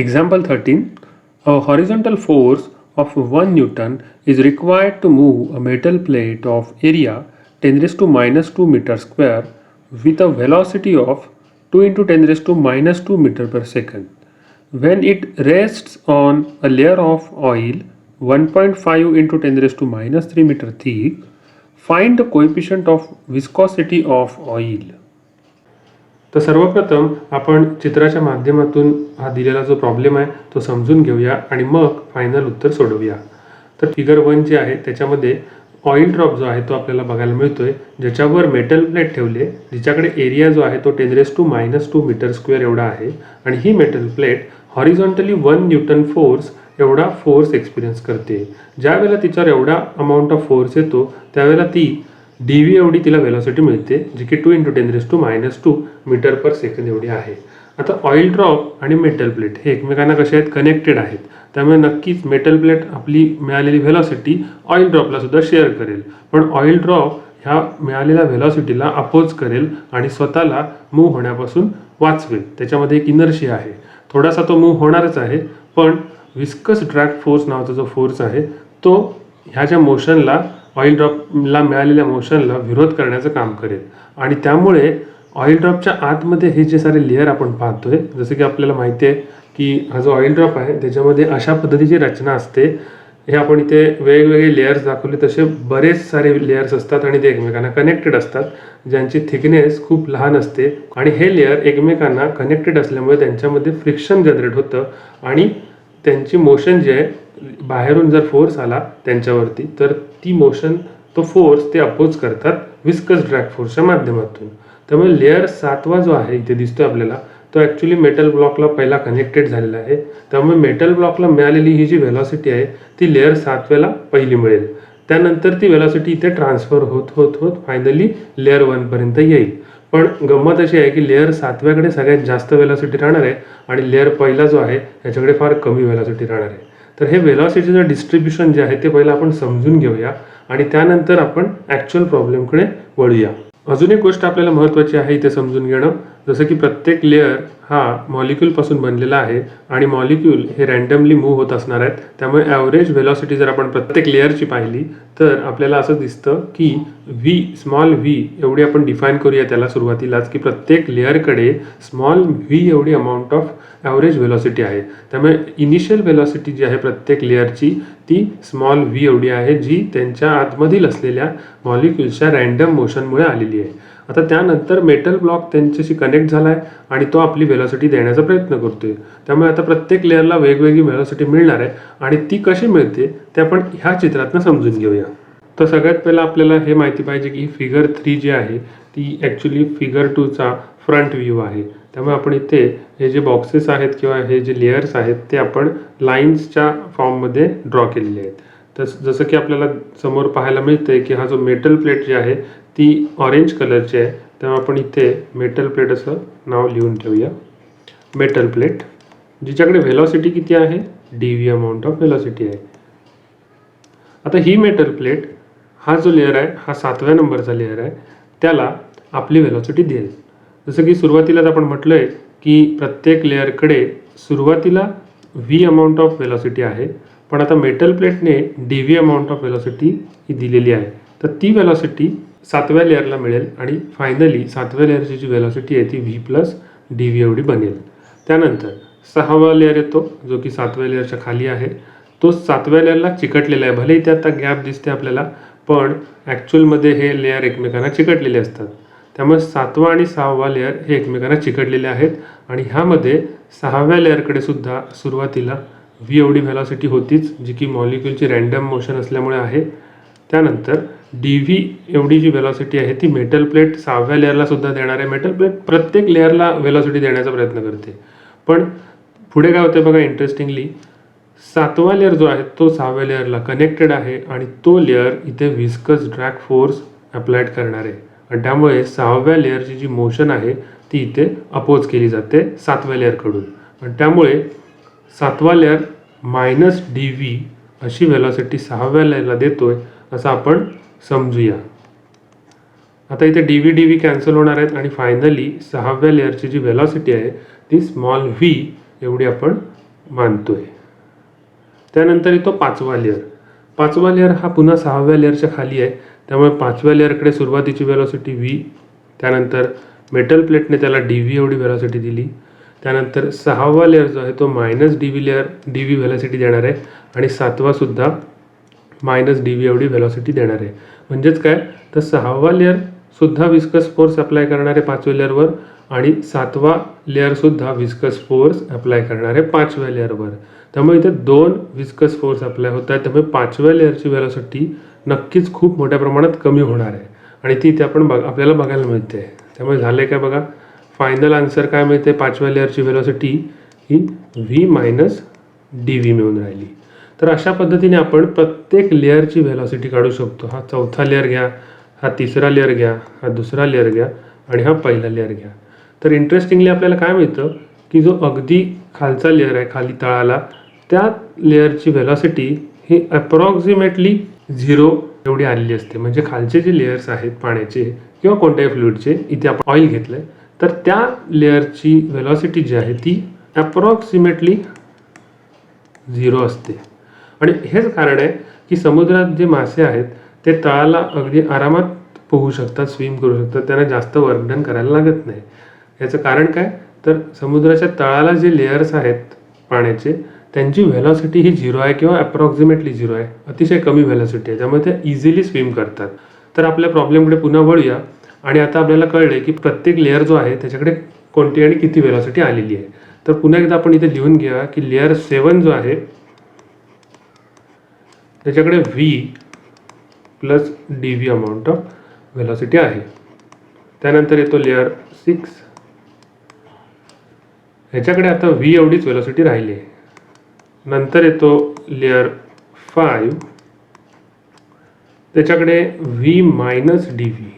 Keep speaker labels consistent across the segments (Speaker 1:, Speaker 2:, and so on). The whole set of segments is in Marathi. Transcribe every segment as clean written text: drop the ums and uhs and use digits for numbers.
Speaker 1: Example 13. A horizontal force of 1 Newton is required to move a metal plate of area 10 raised to minus 2 meter square with a velocity of 2 into 10 raised to minus 2 meter per second. When it rests on a layer of oil 1.5 into 10 raised to minus 3 meter thick, find the coefficient of viscosity of oil. तर सर्वप्रथम आपण चित्राच्या माध्यमातून हा दिलेला जो प्रॉब्लेम आहे तो समजून घेऊया आणि मग फायनल उत्तर सोडवूया. तर फिगर 1 जे आहे त्याच्यामध्ये ऑइल ड्रॉप जो आहे तो आपल्याला बघायला मिळतोय, ज्याच्यावर मेटल प्लेट ठेवले, जिच्याकडे एरिया जो आहे तो 10 raise to minus 2 metre square एवढा आहे आणि ही metal plate horizontally 1 newton force एवढा फोर्स एक्सपिरियन्स करते. ज्या वेळेला तिच्यावर एवढा अमाऊंट ऑफ फोर्स येतो त्यावेळेला ती डी एवढी तिला वेलॉसिटी मिळते, जी की 2 into 10 raise to minus 2 metre per सेकंद एवढी आहे. आता ऑइल ड्रॉप आणि मेटल प्लेट हे एकमेकांना कसे आहेत, कनेक्टेड आहेत. त्यामुळे नक्कीच मेटल प्लेट आपली मिळालेली व्हेलॉसिटी ऑइल ड्रॉपला सुद्धा शेअर करेल, पण ऑइल ड्रॉप ह्या मिळालेल्या व्हेलॉसिटीला अपोज करेल आणि स्वतःला मूव्ह होण्यापासून वाचवेल. त्याच्यामध्ये एक इनर्शिया आहे, थोडासा तो मूव्ह होणारच आहे, पण विस्कस ड्रॅग फोर्स नावाचा जो फोर्स आहे तो ह्या ज्या मोशनला ऑइल ड्रॉपला मिळालेल्या मोशनला विरोध करण्याचं काम करेल. आणि त्यामुळे ऑइल ड्रॉपच्या आतमध्ये हे जे सारे लेअर आपण पाहतोय, जसं की आपल्याला माहिती आहे की हा जो ऑइल ड्रॉप आहे त्याच्यामध्ये अशा पद्धतीची रचना असते. हे आपण इथे वेगवेगळे लेयर्स दाखवले, तसे बरेच सारे लेयर्स असतात आणि ते एकमेकांना कनेक्टेड असतात, ज्यांची थिकनेस खूप लहान असते. आणि हे लेयर एकमेकांना कनेक्टेड असल्यामुळे त्यांच्यामध्ये फ्रिक्शन जनरेट होतं आणि त्यांची मोशन जे आहे, बाहेरून जर फोर्स आला त्यांच्यावरती तर ती मोशन, तो फोर्स ते अपोज करतात विस्कस ड्रॅग फोर्सच्या माध्यमातून. त्यामुळे लेअर 7वा जो आहे इथे दिसतोय आपल्याला, तो ॲक्च्युली मेटल ब्लॉकला पहिला कनेक्टेड झालेला आहे. त्यामुळे मेटल ब्लॉकला मिळालेली ही जी व्हेलॉसिटी आहे ती लेअर 7व्याला पहिली मिळेल. त्यानंतर ती व्हेलॉसिटी इथे ट्रान्सफर होत होत होत फायनली लेअर 1पर्यंत येईल. पण गंमत अशी आहे की लेअर 7व्याकडे सगळ्यात जास्त व्हेलॉसिटी राहणार आहे आणि लेअर पहिला जो आहे याच्याकडे फार कमी व्हेलॉसिटी राहणार आहे. तर हे व्हेलॉसिटीचं डिस्ट्रीब्युशन जे आहे ते पहिलं आपण समजून घेऊया आणि त्यानंतर आपण ॲक्च्युअल प्रॉब्लेमकडे वळूया. अजून एक गोष्ट आपल्याला महत्त्वाची आहे इथे समजून घेणं, जसं की प्रत्येक लेअर हा मॉलिक्यूलपासून बनलेला आहे आणि मॉलिक्यूल हे रँडमली मूव्ह होत असणार आहेत. त्यामुळे ॲव्हरेज व्हेलॉसिटी जर आपण प्रत्येक लेअरची पाहिली तर आपल्याला असं दिसतं की स्मॉल व्ही एवढी आपण डिफाईन करूया त्याला सुरुवातीलाच, की प्रत्येक लेअरकडे स्मॉल व्ही एवढी अमाऊंट ऑफ ॲव्हरेज व्हेलॉसिटी आहे. त्यामुळे इनिशियल व्हेलॉसिटी जी आहे प्रत्येक लेअरची ती स्मॉल व्ही एवढी आहे, जी त्यांच्या आतमधील असलेल्या मॉलिक्यूल्सच्या रँडम मोशनमुळे आलेली आहे. आता त्यानंतर मेटल ब्लॉक त्यांच्याशी कनेक्ट झाला आहे आणि तो आपली व्हेलॉसिटी देण्याचा प्रयत्न करतोय. त्यामुळे आता प्रत्येक लेअरला वेगवेगळी व्हेलॉसिटी मिळणार आहे आणि ती कशी मिळते ते आपण ह्या चित्रातनं समजून घेऊया. तर सगळ्यात पहिला आपल्याला हे माहिती पाहिजे की फिगर 3 जी आहे ती ॲक्च्युली फिगर 2चा फ्रंट व्ह्यू आहे. त्यामुळे आपण इथे हे जे बॉक्सेस आहेत किंवा हे जे लेयर्स आहेत ते आपण लाईन्सच्या फॉर्ममध्ये ड्रॉ केलेले आहेत. तर जसं की आपल्याला समोर पाहायला मिळतंय की हा जो मेटल प्लेट जी आहे ती ऑरेंज कलरची आहे. त्यामुळे आपण इथे मेटल प्लेट असं नाव लिहून ठेवूया. मेटल प्लेट जिच्याकडे व्हेलॉसिटी किती आहे, डी अमाऊंट ऑफ व्हेलॉसिटी आहे. आता ही मेटल प्लेट, हा जो लेअर आहे हा 7व्या नंबरचा लेअर आहे, त्याला आपली व्हेलॉसिटी देईल. जसं की सुरुवातीलाच आपण म्हटलं आहे की प्रत्येक लेअरकडे सुरुवातीला व्ही अमाऊंट ऑफ व्हेलॉसिटी आहे, पण आता मेटल प्लेटने डी अमाऊंट ऑफ व्हेलॉसिटी ही दिलेली आहे. तर ती व्हेलॉसिटी 7व्या लेअरला मिळेल आणि फायनली 7व्या लेअरची जी व्हेलॉसिटी आहे ती व्ही प्लस डी एवढी बनेल. त्यानंतर 6वा लेअर येतो जो की 7व्या लेअरच्या खाली आहे. तो 7व्या लेअरला चिकटलेला आहे. भलेही त्यात गॅप दिसते आपल्याला, पण ॲक्च्युअलमध्ये हे लेअर एकमेकांना चिकटलेले असतात. त्यामुळे 7वा आणि 6वा लेअर हे एकमेकांना चिकटलेले आहेत आणि ह्यामध्ये 6व्या लेअरकडे सुद्धा सुरुवातीला व्ही एवढी व्हेलॉसिटी होतीच, जी की मॉलिक्यूलची रँडम मोशन असल्यामुळे आहे. त्यानंतर डी व्ही एवढी जी व्हेलॉसिटी आहे ती मेटल प्लेट 6व्या लेअरला सुद्धा देणार आहे. मेटल प्लेट प्रत्येक लेअरला व्हेलॉसिटी देण्याचा प्रयत्न करते, पण पुढे काय होते बघा इंटरेस्टिंगली, 7वा लेअर जो आहे तो 6व्या लेअरला कनेक्टेड आहे आणि तो लेअर इथे विस्कस ड्रॅग फोर्स अप्लाइड करणार आहे आणि त्यामुळे 6व्या लेअरची जी मोशन आहे ती इथे अपोज केली जाते 7व्या लेअरकडून आणि त्यामुळे 7वा लेअर मायनस डी व्ही अशी व्हेलॉसिटी 6व्या लेअरला देतोय असं आपण समजूया. आता इथे डी व्ही कॅन्सल होणार आहेत आणि फायनली 6व्या लेअरची जी व्हेलॉसिटी आहे ती स्मॉल व्ही एवढी आपण मानतोय. त्यानंतर येतो पाचवा लेअर. पाचवा लेअर हा पुन्हा सहाव्या लेअरच्या खाली आहे, त्यामुळे पाचव्या लेअरकडे सुरुवातीची वेलॉसिटी v, त्यानंतर मेटल प्लेटने त्याला dv एवढी वेलॉसिटी दिली. त्यानंतर सहावा लेअर जो आहे तो -dv वेलॉसिटी देणार आहे आणि सातवासुद्धा -dv एवढी वेलॉसिटी देणार आहे. म्हणजेच काय, तर सहावा लेअरसुद्धा विस्कस फोर्स अप्लाय करणार आहे पाचव्या लेअरवर आणि सातवा लेअरसुद्धा विस्कस फोर्स अप्लाय करणार आहे पाचव्या लेअरवर. त्यामुळे इथे दोन विस्कस फोर्स अप्लाय होत आहेत, त्यामुळे पाचव्या लेअरची वेलॉसिटी नक्कीच खूप मोठ्या प्रमाणात कमी होणार आहे आणि ती इथे आपल्याला बघायला मिळते. त्यामुळे झालं काय बघा, फायनल आन्सर काय मिळते, पाचव्या लेअरची वेलॉसिटी ही v - dv मिळून राहिली. तर अशा पद्धतीने आपण प्रत्येक लेअरची वेलॉसिटी काढू शकतो. हा चौथा लेअर घ्या, हा तिसरा लेअर घ्या, हा दुसरा लेअर घ्या आणि हा पहिला लेअर घ्या. तर इंटरेस्टिंगली आपल्याला काय मिळतं की जो अगदी खालचा लेअर आहे, खाली तळाला, त्या लेअरची वेलॉसिटी ही अप्रॉक्सिमेटली 0 एवढी आलेली असते. म्हणजे खालचे जे लेअर्स आहेत पाण्याचे किंवा कोणत्याही फ्लुइडचे, इथे आपण ऑइल घेतलं आहे, तर त्या लेअरची वेलॉसिटी जी आहे ती अप्रॉक्सिमेटली 0 असते. आणि हेच कारण आहे की समुद्रात जे मासे आहेत ते तळाला अगदी आरामात पोहू शकतात, स्विम करू शकतात, त्यांना जास्त वर्क डन करायला लागत नाही. याचं कारण काय, तर समुद्राच्या तळाला जे लेअर्स आहेत पाण्याचे त्यांची व्हेलॉसिटी ही 0 आहे किंवा अप्रॉक्सिमेटली 0 आहे, अतिशय कमी व्हेलॉसिटी आहे, त्यामुळे ते इझिली स्विम करतात. तर आपल्या प्रॉब्लेमकडे पुन्हा वळूया आणि आता आपल्याला कळले की प्रत्येक लेअर जो आहे त्याच्याकडे कोणती आणि किती व्हेलॉसिटी आलेली आहे. तर पुन्हा एकदा आपण इथे लिहून घ्या की लेअर 7 जो आहे त्याच्याकडे v + dv amount of velocity आहे. त्यानंतर येतो लेअर 6, ह्याच्याकडे आता v एवढीच व्हेलॉसिटी राहिली आहे. नंतर येतो लेअर 5, त्याच्याकडे v - dv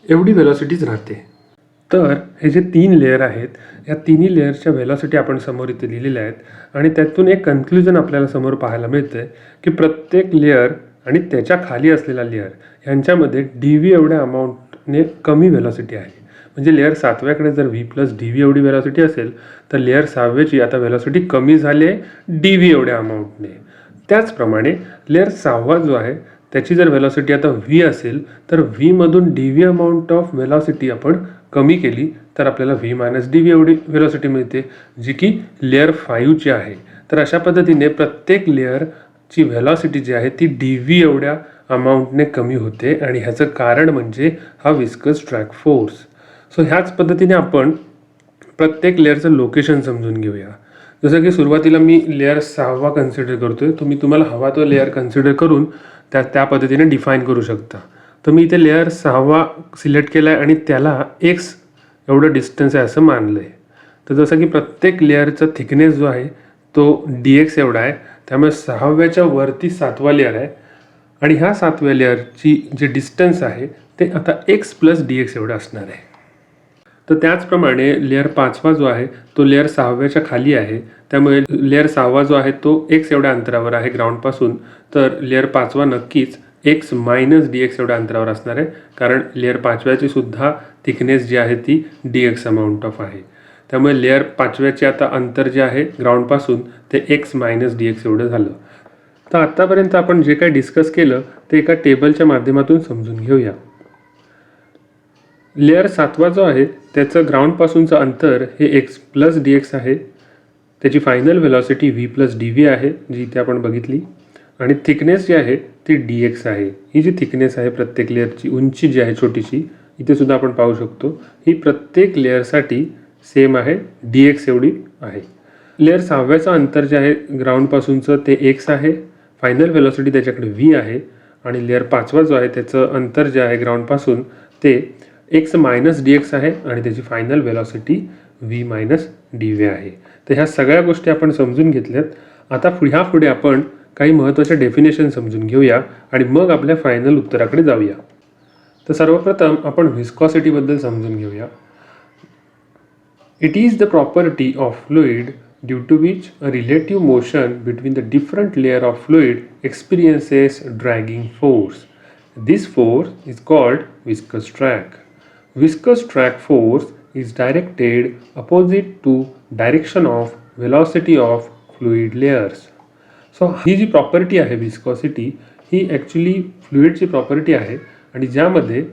Speaker 1: एवढी व्हेलॉसिटीच राहते. तर हे जे 3 लेअर आहेत, या तिन्ही लेअरच्या व्हेलॉसिटी आपण समोर इथे लिहिलेल्या आहेत आणि त्यातून एक कन्क्ल्युजन आपल्याला समोर पाहायला मिळतं की प्रत्येक लेअर आणि त्याच्या खाली असलेला लेअर यांच्यामध्ये dv एवढ्या अमाऊंटने कमी व्हेलॉसिटी आहे. म्हणजे लेअर 7व्याकडे जर v + dv एवढी व्हेलॉसिटी असेल तर लेअर 6व्याची आता व्हेलॉसिटी कमी झाली आहे dv एवढ्या अमाऊंटने. त्याचप्रमाणे लेअर 6वा जो आहे त्याची जर व्हेलॉसिटी आता v असेल तर v मधून dv अमाऊंट ऑफ व्हेलॉसिटी आपण कमी केली तर आपल्याला v - dv एवढी व्हेलॉसिटी मिळते, जी की लेअर 5ची आहे. तर अशा पद्धतीने प्रत्येक लेअरची व्हेलॉसिटी जी आहे ती dv एवढ्या अमाऊंटने कमी होते आणि ह्याचं कारण म्हणजे हा विस्कस ड्रॅग फोर्स. सो ह्याच पद्धतीने आपण प्रत्येक लेअरचं लोकेशन समजून घेऊया. जसं की सुरुवातीला मी लेअर 6वा कन्सिडर करतोय, तुम्हाला हवा तो लेअर कन्सिडर करून त्या पद्धतीने डिफाईन करू शकता. तर मी इथे लेअर 6वा सिलेक्ट केला आहे आणि त्याला x एवढं डिस्टन्स आहे असं मानलं आहे. तर जसं की प्रत्येक लेअरचा थिकनेस जो आहे तो dx एवढा आहे, त्यामुळे 6व्याच्या वरती 7वा लेअर आहे आणि ह्या 7व्या लेअरची जे डिस्टन्स आहे ते आता x + dx एवढं असणार आहे. तर त्याचप्रमाणे लेअर 5वा जो आहे तो लेअर 6व्याच्या खाली आहे, त्यामुळे लेअर 6वा जो आहे तो x एवढ्या अंतरावर आहे ग्राउंडपासून, तर लेअर 5वा नक्कीच x - dx एवढ्या अंतरावर असणार आहे, कारण लेअर 5व्याची सुद्धा थिकनेस जी आहे ती dx अमाऊंट ऑफ आहे. त्यामुळे लेअर 5व्याचे आता अंतर जे आहे ग्राउंडपासून ते x - dx एवढं झालं. तर आत्तापर्यंत आपण जे काही डिस्कस केलं ते एका टेबलच्या माध्यमातून समजून घेऊया. लेअर 7वा जो आहे त्याचं ग्राउंडपासूनचं अंतर हे x + dx आहे, त्याची फायनल व्हेलॉसिटी v + dv आहे जी इथे आपण बघितली आणि थिकनेस जी आहे ती dx आहे. ही जी थिकनेस आहे प्रत्येक लेअरची उंची जी आहे छोटीशी, इथे सुद्धा आपण पाहू शकतो ही प्रत्येक लेअरसाठी सेम आहे, dx एवढी आहे. लेअर 6व्याचं अंतर जे आहे ग्राउंडपासूनचं ते x आहे, फायनल व्हेलॉसिटी त्याच्याकडे v आहे आणि लेअर 5वा जो आहे त्याचं अंतर जे आहे ग्राउंडपासून ते x - dx आहे आणि त्याची फायनल व्हेलॉसिटी v - dv आहे. तर ह्या सगळ्या गोष्टी आपण समजून घेतल्यात. आता ह्यापुढे आपण काही महत्त्वाच्या डेफिनेशन समजून घेऊया आणि मग आपल्या फायनल उत्तराकडे जाऊया. तर सर्वप्रथम आपण व्हिस्कॉसिटीबद्दल समजून घेऊया. It is the property of fluid due to which a relative motion between the different layer of fluid experiences dragging force. This force is called viscous drag. Viscous drag force is directed opposite to direction of velocity of fluid layers. So ही जी प्रॉपर्टी आहे विस्कॉसिटी, ही ॲक्च्युली फ्लुइडची प्रॉपर्टी आहे आणि ज्यामध्ये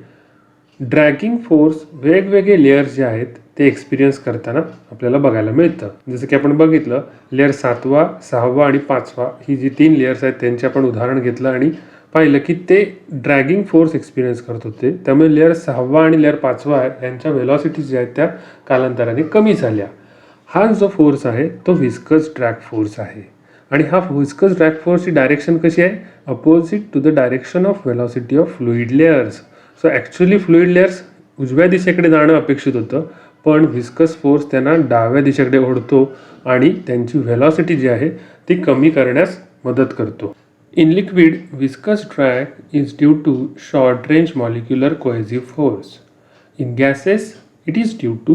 Speaker 1: ड्रॅगिंग फोर्स वेगवेगळे लेयर्स जे आहेत ते एक्सपिरियन्स करताना आपल्याला बघायला मिळतं. जसं की आपण बघितलं लेयर 7वा, 6वा आणि 5वा ही जी 3 लेयर्स आहेत त्यांचे आपण उदाहरण घेतलं आणि पाहिलं की ते ड्रॅगिंग फोर्स एक्सपिरियन्स करत होते. त्यामुळे लेयर 6वा आणि लेयर 5वा यांच्या व्हेलॉसिटीज ज्या आहेत त्या कालांतराने कमी झाल्या. हा जो फोर्स आहे तो व्हिस्कस ड्रॅग फोर्स आहे आणि हा व्हिस्कस ड्रॅग फोर्सची डायरेक्शन कशी आहे? Opposite to the direction of velocity of fluid layers. So actually fluid layers उजव्या दिशेकडे जाणं अपेक्षित होतं, पण व्हिस्कस फोर्स त्यांना डाव्या दिशेकडे ओढतो आणि त्यांची व्हेलॉसिटी जी आहे ती कमी करण्यास मदत करतो. In liquid, viscous drag is due to short-range molecular cohesive force. In gases, it is due to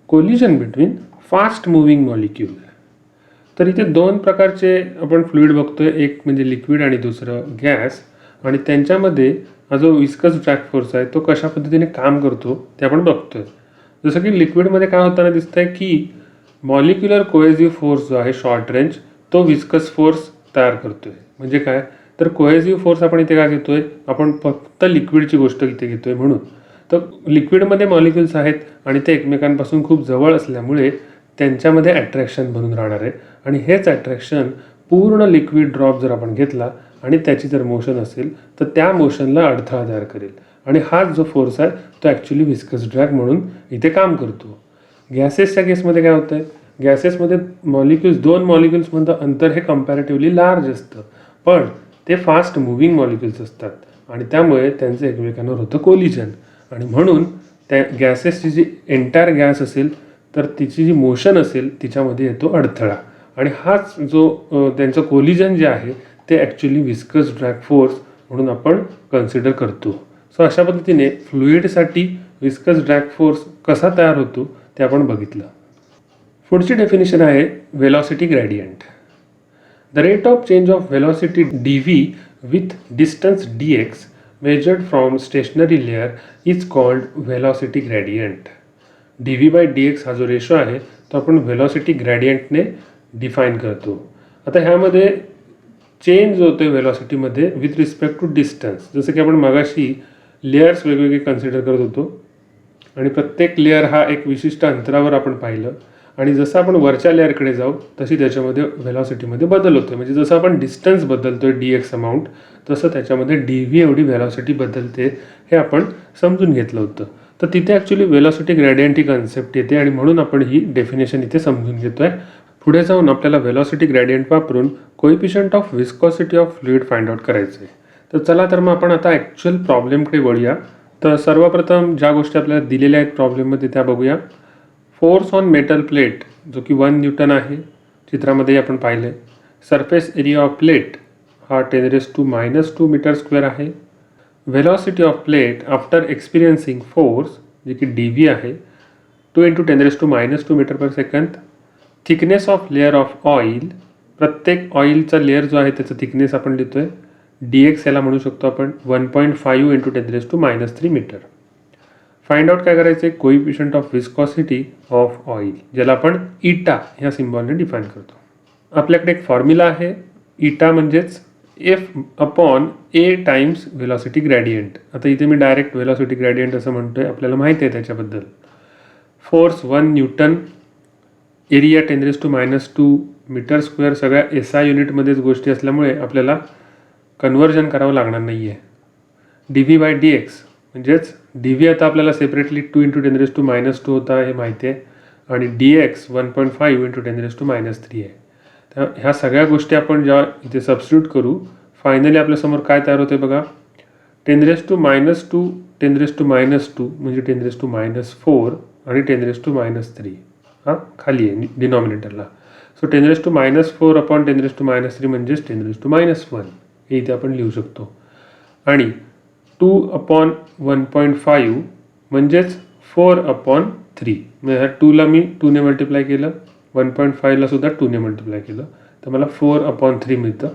Speaker 1: collision between fast-moving molecule. तर इथे दोन प्रकारचे आपण फ्लुइड बघतोय, एक म्हणजे लिक्विड आणि दुसरं गॅस, आणि त्यांच्यामध्ये हा जो विस्कस ड्रॅग फोर्स आहे तो कशा पद्धतीने काम करतो ते आपण बघतोय. जसं की लिक्विडमध्ये काय होताना दिसतंय की मॉलिक्युलर कोहेसिव्ह फोर्स जो आहे शॉर्ट रेंज तो विस्कस फोर्स तयार करतोय. म्हणजे काय तर कोहेसिव्ह फोर्स आपण इथे काय घेतोय, आपण फक्त लिक्विडची गोष्ट इथे घेतोय म्हणून. तर लिक्विडमध्ये मॉलिक्युल्स आहेत आणि ते एकमेकांपासून खूप जवळ असल्यामुळे त्यांच्यामध्ये अट्रॅक्शन बनून राहणार आहे आणि हेच अट्रॅक्शन पूर्ण लिक्विड ड्रॉप जर आपण घेतला आणि त्याची जर मोशन असेल तर त्या मोशनला अडथळा तयार करेल आणि हाच जो फोर्स आहे तो ॲक्च्युली व्हिस्कस ड्रॅग म्हणून इथे काम करतो. गॅसेसच्या केसमध्ये काय होतं आहे, गॅसेसमध्ये दोन मॉलिक्युल्समधलं अंतर हे कम्पॅरेटिव्हली लार्ज असतं, पण ते फास्ट मुव्हिंग मॉलिक्युल्स असतात आणि त्यामुळे त्यांचं एकमेकांवर होतं कोलिजन आणि म्हणून त्या गॅसेसची जी एंटायर गॅस असेल तर तिची जी मोशन असेल तिच्यामध्ये येतो अडथळा आणि हाच जो त्यांचं कोलिजन जे आहे ते ॲक्च्युली व्हिस्कस ड्रॅग फोर्स म्हणून आपण कन्सिडर करतो. सो अशा पद्धतीने फ्लुइडसाठी व्हिस्कस ड्रॅग फोर्स कसा तयार होतो ते आपण बघितलं. पुढची डेफिनेशन आहे velocity gradient. The rate of change of velocity dv with distance dx measured from stationary layer is called velocity gradient. dv by dx हा जो रेशो आहे तो आपण व्हेलॉसिटी ग्रेडियंटने डिफाईन करतो. आता ह्यामध्ये चेंज होतो आहे व्हेलॉसिटीमध्ये विथ रिस्पेक्ट टू डिस्टन्स. जसं की आपण मगाशी लेयर्स वेगवेगळे कन्सिडर करत होतो आणि प्रत्येक लेयर हा एक विशिष्ट अंतरावर आपण पाहिलं आणि जसं आपण वरच्या लेअरकडे जाऊ तशी त्याच्यामध्ये व्हेलॉसिटीमध्ये बदल होतो. म्हणजे जसं आपण डिस्टन्स बदलतोय dx अमाऊंट तसं त्याच्यामध्ये dv एवढी व्हेलॉसिटी बदलते हे आपण समजून घेतलं होतं. तर तिथे ॲक्च्युली व्हेलॉसिटी ग्रेडियंट ही कन्सेप्ट येते आणि म्हणून आपण ही डेफिनेशन इथे समजून घेतोय. पुढे जाऊन आपल्याला व्हेलॉसिटी ग्रेडियंट वापरून coefficient of viscosity of fluid find out करायचं आहे. तर चला तर मग आपण आता ॲक्च्युअल प्रॉब्लेमकडे वळूया. तर सर्वप्रथम ज्या गोष्टी आपल्याला दिलेल्या आहेत प्रॉब्लेममध्ये त्या बघूया. फोर्स ऑन मेटल प्लेट जो की 1 न्यूटन आहे, चित्रामध्ये आपण पाहिले. सरफेस एरिया ऑफ प्लेट हा 10⁻² मीटर स्क्वेअर आहे. Velocity of plate after experiencing force जे की dv आहे 2 × 10⁻² मीटर पर सेकंद. Thickness of layer of oil, प्रत्येक ऑइलचा लेअर जो आहे त्याचा थिकनेस आपण लिहितोय dx याला म्हणू शकतो आपण 1.5 × 10⁻³ मीटर. फाइंड आउट काय करायचं आहे, coefficient of viscosity of oil ज्याला आपण इटा ह्या सिम्बॉलने डिफाईन करतो. आपल्याकडे एक फॉर्म्युला आहे, इटा म्हणजेच F/A टाइम्स व्हेलॉसिटी ग्रेडियंट. आता इथे मी डायरेक्ट व्हेलॉसिटी ग्रेडियंट असं म्हणतोय, आपल्याला माहिती आहे त्याच्याबद्दल. Force 1 newton, area 10⁻² metre square, सगळ्या SI युनिटमध्येच गोष्टी असल्यामुळे आपल्याला कन्व्हर्जन करावं लागणार नाही आहे. dv बाय dx म्हणजेच dv आता आपल्याला सेपरेटली 2 × 10⁻² होता हे माहिती आहे आणि dx 1.5 × 10⁻³ आहे. तर ह्या सगळ्या गोष्टी आपण जेव्हा इथे सबस्टिट्यूट करू फायनली आपल्यासमोर काय तयार होते बघा. 10⁻², 10⁻² म्हणजे 10⁻⁴ आणि 10⁻³ हा खाली आहे डिनॉमिनेटरला. सो 10⁻⁴ अपॉन 10⁻³ म्हणजेच 10⁻⁻1 हे इथे आपण लिहू शकतो आणि 2/1.5 म्हणजेच 4/3. म्हणजे ह्या 2ला मी 2ने मल्टिप्लाय केलं, 1.5ला सुद्धा 2ने मल्टिप्लाय केलं तर मला 4/3 मिळतं.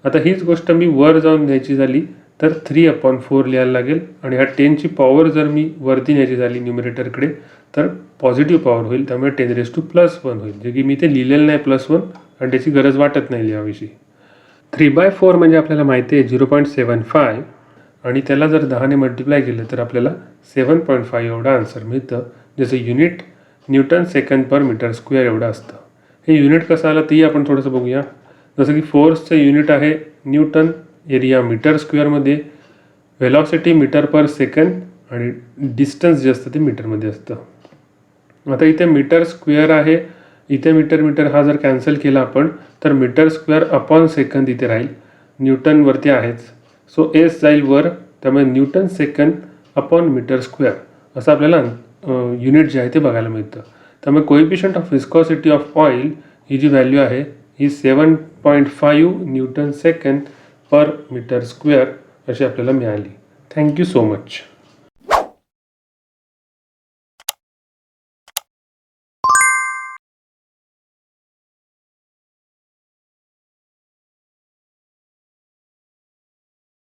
Speaker 1: आता हीच गोष्ट मी वर जाऊन न्यायची झाली तर 3/4 लिहायला लागेल आणि ह्या 10ची पॉवर जर मी वरती न्यायची झाली न्यूमरेटरकडे तर पॉझिटिव्ह पॉवर होईल, त्यामुळे 10⁻+1 होईल. जे की मी ते लिहिलेलं नाही +1 आणि त्याची गरज वाटत नाही लिहाविषयी. 3/4 म्हणजे आपल्याला माहिती आहे 0.75 आणि त्याला जर 10ने मल्टिप्लाय केलं तर आपल्याला 7.5 एवढं आन्सर मिळतं, जसं युनिट न्यूटन सेकंड पर मीटर स्क्वेअर एवढं असतं. हे युनिट कसं आलं तेही आपण थोडंसं बघूया. जसं की फोर्सचं युनिट आहे न्यूटन, एरिया मीटर स्क्वेअरमध्ये, व्हेलॉसिटी मीटर पर सेकंड आणि डिस्टन्स जे असतं ते मीटरमध्ये असतं. आता इथे मीटर स्क्वेअर आहे, इथे मीटर हा जर कॅन्सल केला आपण तर मीटर स्क्वेअर अपॉन सेकंद इथे राहील, न्यूटनवरती आहेच. सो एस जाईल वर, त्यामुळे न्यूटन सेकंद अपॉन मीटर स्क्वेअर असं आपल्याला युनिट जे आहे ते बघायला मिळतं. त्यामुळे coefficient of viscosity of oil ही जी व्हॅल्यू आहे ही 7.5 न्यूटन सेकंद पर मीटर स्क्वेअर अशी आपल्याला मिळाली. Thank you so much.